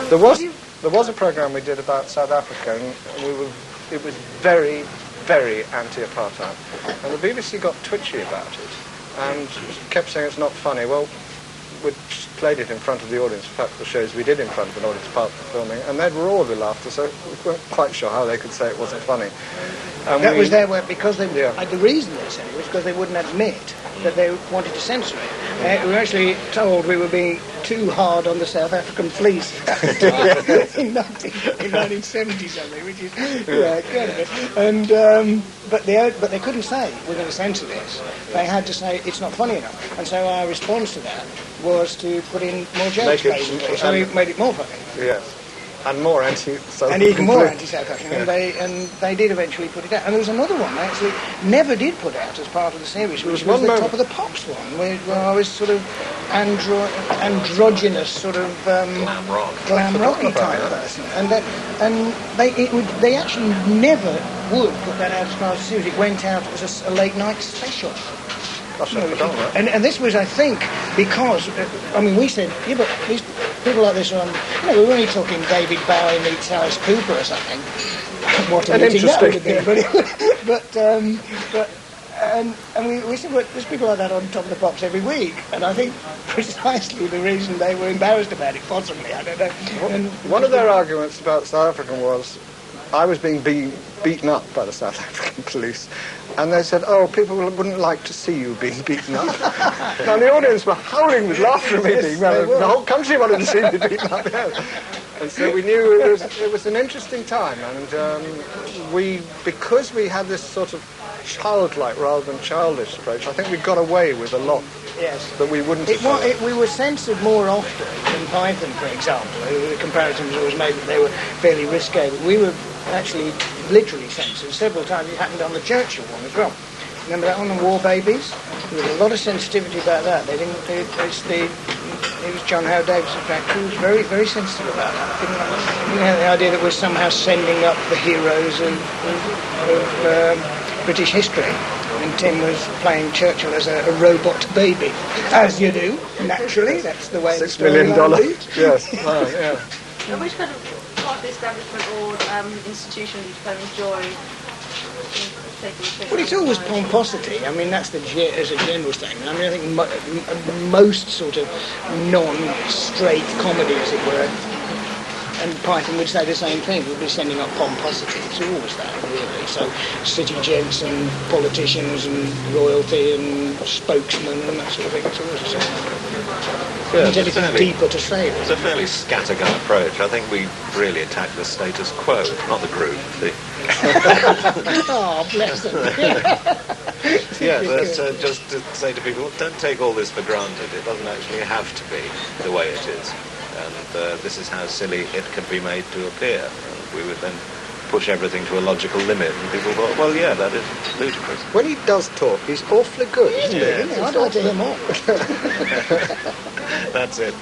There was a programme we did about South Africa, and it was very, very anti-apartheid. And the BBC got twitchy about it and kept saying it's not funny. Well, we played it in front of the audience. In fact, the shows we did in front of an audience part of the filming, and they'd roar with laughter, so we weren't quite sure how they could say it wasn't funny. That was their way, because they, the reason they said it was because they wouldn't admit that they wanted to censor it. We were actually told we were being too hard on the South African police at the time in 1970 something, which is kind of it. And but they couldn't say we're going to censor this. They had to say it's not funny enough. And so our response to that was to put in more jokes, basically. So we made it more funny. Yes. And more anti-South African. And even more anti-South African. Yeah. And they did eventually put it out. And there was another one they actually never did put out as part of the series, which was the Top of the Pops one, where I was sort of androgynous, sort of glam rocky type person. And they actually never would put that out as part of the series. It went out as a late night special. Gosh, I forgot that. And this was, I think, because, we said, yeah, but these people like this are on, we were only talking David Bowie meets Alice Cooper or something. What a meeting that would have been. We said, well, there's people like that on Top of the Pops every week. And I think precisely the reason they were embarrassed about it, possibly, I don't know. One of their arguments about South African was, I was being beaten up by the South African police. And they said, oh, people wouldn't like to see you being beaten up. Now, the audience were howling with laughter at me being beaten up. The whole country wanted to see me beaten up. Yes. And so we knew it was an interesting time. And because we had this sort of childlike rather than childish approach, I think we got away with a lot. Yes. That we wouldn't we were censored more often than Python, for example. The comparison was always made that they were fairly risque. But we were actually literally censored several times. It happened on the Churchill one as well. Remember that one, the War Babies? There was a lot of sensitivity about that. It was John Howard Davis, in fact, who was very, very sensitive about that. Didn't have the idea that we're somehow sending up the heroes of British history. And Tim was playing Churchill as a robot baby, as you do, naturally. That's the way $6 million. Yes. Yeah. And which kind of part of the establishment or institution did you kind of enjoy taking? Well, it's always pomposity. That's as a general statement. I think most sort of non-straight comedy, as it were, and Python would say the same thing. We'd be sending up pomposity. It's always that, really. So city gents and politicians and royalty and spokesmen and that sort of thing. It's always the same. There's anything deeper to say. It's a fairly scattergun approach. I think we really attack the status quo, not the group. Oh, bless them. But just to say to people, don't take all this for granted. It doesn't actually have to be the way it is. And this is how silly it can be made to appear. And we would then push everything to a logical limit, and people thought, well, yeah, that is ludicrous. When he does talk, he's awfully good, isn't he? Yeah, I'd like to hear more. That's it.